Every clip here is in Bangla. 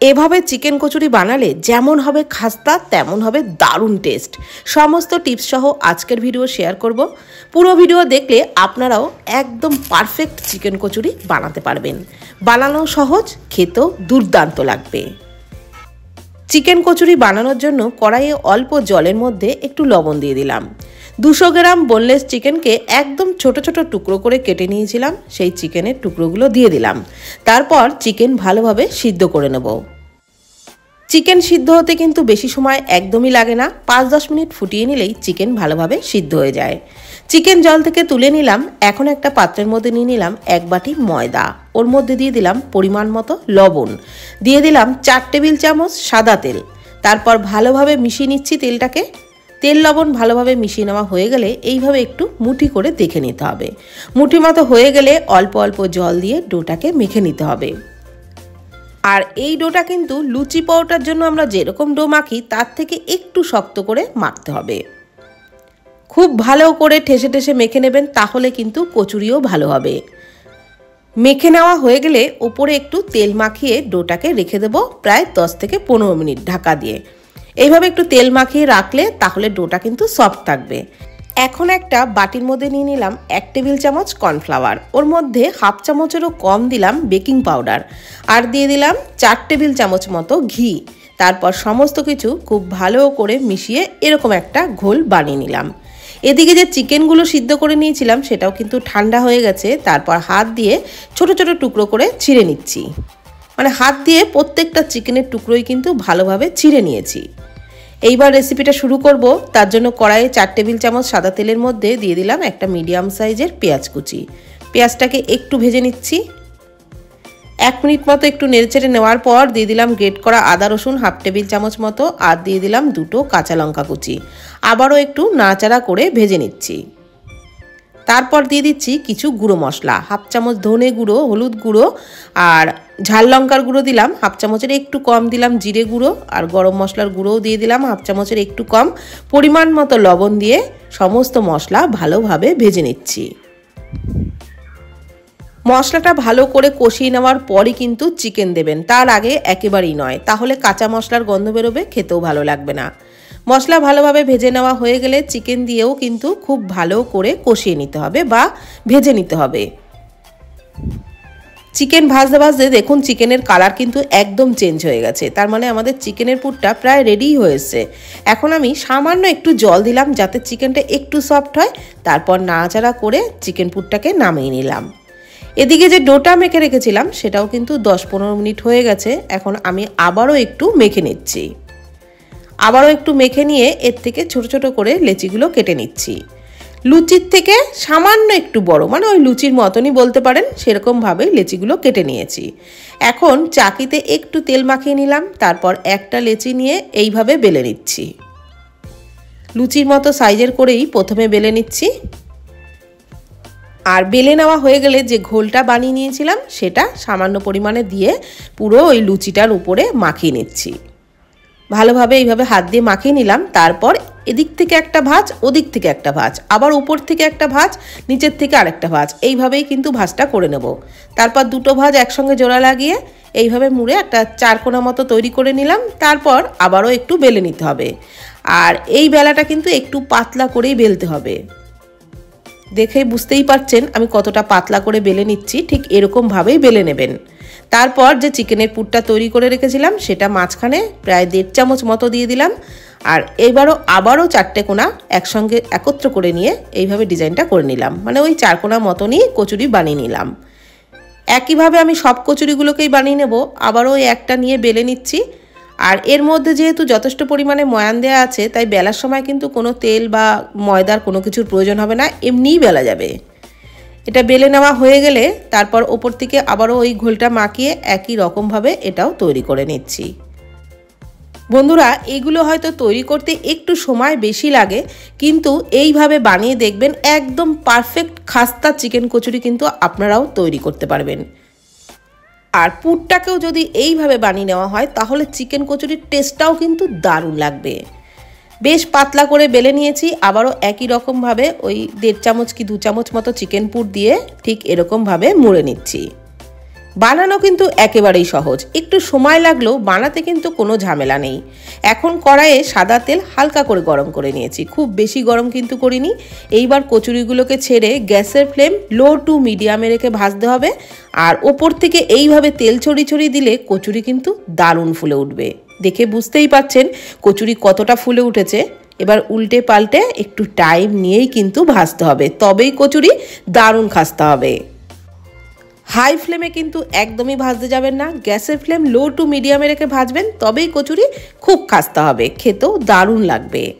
এভাবে চিকেন কচুরি বানালে যেমন হবে খাস্তা তেমন হবে দারুণ টেস্ট। সমস্ত টিপস সহ আজকের ভিডিও শেয়ার করব। পুরো ভিডিও দেখলে আপনারাও একদম পারফেক্ট চিকেন কচুরি বানাতে পারবেন। বানানো সহজ, খেতেও দুর্দান্ত লাগবে। চিকেন কচুরি বানানোর জন্য কড়াইয়ে অল্প জলের মধ্যে একটু লবণ দিয়ে দিলাম। 200 গ্রাম বোনলেস চিকেনকে একদম ছোট ছোট টুকরো করে কেটে নিয়েছিলাম, সেই চিকেনের টুকরোগুলো দিয়ে দিলাম। তারপর চিকেন ভালোভাবে সিদ্ধ করে নেব। চিকেন সিদ্ধ হতে কিন্তু বেশি সময় একদমই লাগে না, 5-10 মিনিট ফুটিয়ে নিলেই চিকেন ভালোভাবে সিদ্ধ হয়ে যায়। চিকেন জল থেকে তুলে নিলাম। এখন একটা পাত্রের মধ্যে নিয়ে নিলাম 1 বাটি ময়দা, ওর মধ্যে দিয়ে দিলাম পরিমাণ মতো লবণ, দিয়ে দিলাম 4 টেবিল চামচ সাদা তেল। তারপর ভালোভাবে মিশিয়ে নিচ্ছি তেলটাকে। তেল লবণ ভালোভাবে মিশিয়ে নেওয়া হয়ে গেলে এইভাবে একটু মুঠি করে দেখে নিতে হবে। মুঠি মতো হয়ে গেলে অল্প অল্প জল দিয়ে ডোটাকে মেখে নিতে হবে। আর এই ডোটা কিন্তু লুচি পরোটার জন্য আমরা যেরকম ডো মাখি তার থেকে একটু শক্ত করে মাখতে হবে। খুব ভালো করে ঠেসে ঠেসে মেখে নেবেন, তাহলে কিন্তু কচুরিও ভালো হবে। মেখে নেওয়া হয়ে গেলে ওপরে একটু তেল মাখিয়ে ডোটাকে রেখে দেবো প্রায় 10 থেকে 15 মিনিট ঢাকা দিয়ে। এইভাবে একটু তেল মাখিয়ে রাখলে তাহলে ডোটা কিন্তু সফট থাকবে। এখন একটা বাটির মধ্যে নিয়ে নিলাম 1 টেবিল চামচ কর্নফ্লাওয়ার, ওর মধ্যে হাফ চামচেরও কম দিলাম বেকিং পাউডার, আর দিয়ে দিলাম 4 টেবিল চামচ মতো ঘি। তারপর সমস্ত কিছু খুব ভালো করে মিশিয়ে এরকম একটা ঘোল বানিয়ে নিলাম। এদিকে যে চিকেনগুলো সিদ্ধ করে নিয়েছিলাম সেটাও কিন্তু ঠান্ডা হয়ে গেছে। তারপর হাত দিয়ে ছোট ছোট টুকরো করে ছিঁড়ে নিচ্ছি, মানে হাত দিয়ে প্রত্যেকটা চিকেনের টুকরোই কিন্তু ভালোভাবে ছিঁড়ে নিয়েছি। এইবার রেসিপিটা শুরু করব। তার জন্য কড়াইয়ে 4 টেবিল চামচ সাদা তেলের মধ্যে দিয়ে দিলাম একটা মিডিয়াম সাইজের পেঁয়াজ কুচি। পেঁয়াজটাকে একটু ভেজে নিচ্ছি। 1 মিনিট মতো একটু নেড়েচেড়ে নেওয়ার পর দিয়ে দিলাম গ্রেট করা আদা রসুন হাফ টেবিল চামচ মতো, আর দিয়ে দিলাম 2টো কাঁচা লঙ্কা কুচি। আবারও একটু নাড়াচাড়া করে ভেজে নিচ্ছি। তারপর দিয়ে দিচ্ছি কিছু গুঁড়ো মশলা, হাফ চামচ ধনে গুঁড়ো, হলুদ গুঁড়ো আর ঝাল লঙ্কার গুঁড়ো দিলাম, হাফ চামচের একটু কম দিলাম জিরে গুঁড়ো, আর গরম মশলার গুঁড়োও দিয়ে দিলাম হাফ চামচের একটু কম। পরিমাণ মতো লবণ দিয়ে সমস্ত মশলা ভালোভাবে ভেজে নিচ্ছি। মশলাটা ভালো করে কষিয়ে নেওয়ার পরই কিন্তু চিকেন দেবেন, তার আগে একেবারেই নয়, তাহলে কাঁচা মশলার গন্ধ বেরোবে, খেতেও ভালো লাগবে না। মশলা ভালোভাবে ভেজে নেওয়া হয়ে গেলে চিকেন দিয়েও কিন্তু খুব ভালো করে কষিয়ে নিতে হবে বা ভেজে নিতে হবে। চিকেন ভাজতে ভাজতে দেখুন চিকেনের কালার কিন্তু একদম চেঞ্জ হয়ে গেছে, তার মানে আমাদের চিকেনের পুরটা প্রায় রেডি হয়েছে। এখন আমি সামান্য একটু জল দিলাম যাতে চিকেনটা একটু সফট হয়। তারপর নাড়াচাড়া করে চিকেন পুরটাকে নামিয়ে নিলাম। এদিকে যে ডোটা মেখে রেখেছিলাম সেটাও কিন্তু 10-15 মিনিট হয়ে গেছে। এখন আমি আবারও একটু মেখে নিচ্ছি। আবারও একটু মেখে নিয়ে এর থেকে ছোট ছোট করে লেচিগুলো কেটে নিচ্ছি। লুচির থেকে সামান্য একটু বড়, মানে ওই লুচির মতনই বলতে পারেন, সেরকমভাবে লেচিগুলো কেটে নিয়েছি। এখন চাকিতে একটু তেল মাখিয়ে নিলাম। তারপর একটা লেচি নিয়ে এইভাবে বেলে নিচ্ছি। লুচির মতো সাইজের করেই প্রথমে বেলে নিচ্ছি। আর বেলে নেওয়া হয়ে গেলে যে ঘোলটা বানিয়ে নিয়েছিলাম সেটা সামান্য পরিমাণে দিয়ে পুরো ওই লুচিটার উপরে মাখিয়ে নিচ্ছি। ভালোভাবে এইভাবে হাত দিয়ে মাখিয়ে নিলাম। তারপর এদিক থেকে একটা ভাঁজ, ওদিক থেকে একটা ভাঁজ, আবার উপর থেকে একটা ভাঁজ, নিচের থেকে আরেকটা ভাঁজ, এইভাবেই কিন্তু ভাঁজটা করে নেব। তারপর 2টো ভাঁজ একসঙ্গে জোড়া লাগিয়ে এইভাবে মুড়ে একটা 4 কোণা মতো তৈরি করে নিলাম। তারপর আবারও একটু বেলে নিতে হবে। আর এই বেলাটা কিন্তু একটু পাতলা করেই বেলতে হবে। দেখে বুঝতেই পারছেন আমি কতটা পাতলা করে বেলে নিচ্ছি, ঠিক এরকমভাবেই বেলে নেবেন। তারপর যে চিকেনের পুরটা তৈরি করে রেখেছিলাম সেটা মাঝখানে প্রায় 1.5 চামচ মতো দিয়ে দিলাম। আর আবারও 4টে কোণা একসঙ্গে একত্র করে নিয়ে এইভাবে ডিজাইনটা করে নিলাম, মানে ওই 4 কোণা মতনই কচুরি বানিয়ে নিলাম। একইভাবে আমি সব কচুরিগুলোকেই বানিয়ে নেব। আবারও ওই একটা নিয়ে বেলে নিচ্ছি। আর এর মধ্যে যেহেতু যথেষ্ট পরিমাণে ময়ান দেওয়া আছে, তাই বেলার সময় কিন্তু কোনো তেল বা ময়দার কোনো কিছুর প্রয়োজন হবে না, এমনিই বেলা যাবে। এটা বেলে নেওয়া হয়ে গেলে তারপর ওপর থেকে আবারও ওই ঘোলটা মাখিয়ে একই রকমভাবে এটাও তৈরি করে নিচ্ছি। বন্ধুরা, এইগুলো হয়তো তৈরি করতে একটু সময় বেশি লাগে, কিন্তু এইভাবে বানিয়ে দেখবেন একদম পারফেক্ট খাস্তা চিকেন কচুরি কিন্তু আপনারাও তৈরি করতে পারবেন। আর পুরটাকেও যদি এইভাবে বানিয়ে নেওয়া হয় তাহলে চিকেন কচুরির টেস্টটাও কিন্তু দারুণ লাগবে। বেশ পাতলা করে বেলে নিয়েছি। আবারও একই রকমভাবে ওই 1.5 চামচ কি 2 চামচ মতো চিকেন পুর দিয়ে ঠিক এরকমভাবে মুড়ে নিচ্ছি। বানানো কিন্তু একেবারেই সহজ, একটু সময় লাগলেও বানাতে কিন্তু কোনো ঝামেলা নেই। এখন কড়াইয়ে সাদা তেল হালকা করে গরম করে নিয়েছি, খুব বেশি গরম কিন্তু করিনি। এইবার কচুরিগুলোকে ছেড়ে গ্যাসের ফ্লেম লো টু মিডিয়ামে রেখে ভাজতে হবে। আর ওপর থেকে এইভাবে তেল ছড়িয়ে ছড়িয়ে দিলে কচুরি কিন্তু দারুণ ফুলে উঠবে। দেখে বুঝতেই পারছেন কচুরি কতটা ফুলে উঠেছে। এবার উল্টে পাল্টে একটু টাইম নিয়েই কিন্তু ভাজতে হবে, তবেই কচুরি দারুণ খাস্তা হবে। হাই ফ্লেমে কিন্তু একদমই ভাজতে যাবেন না, গ্যাসের ফ্লেম লো টু মিডিয়ামে রেখে ভাজবেন, তবেই কচুরি খুব খাস্তা হবে, খেতেও দারুণ লাগবে।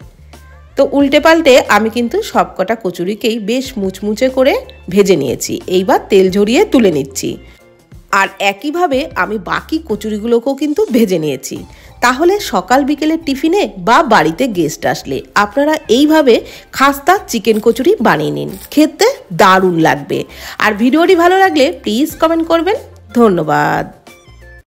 তো উল্টে পাল্টে আমি কিন্তু সবকটা কচুরিকেই বেশ মুচমুচে করে ভেজে নিয়েছি। এইবার তেল ঝরিয়ে তুলে নিচ্ছি। আর একইভাবে আমি বাকি কচুরিগুলোকেও কিন্তু ভেজে নিয়েছি। তাহলে সকাল বিকেলের টিফিনে বা বাড়িতে গেস্ট আসলে আপনারা এইভাবে খাস্তা চিকেন কচুরি বানিয়ে নিন, খেতে দারুণ লাগবে। আর ভিডিওটি ভালো লাগলে প্লিজ কমেন্ট করবেন। ধন্যবাদ।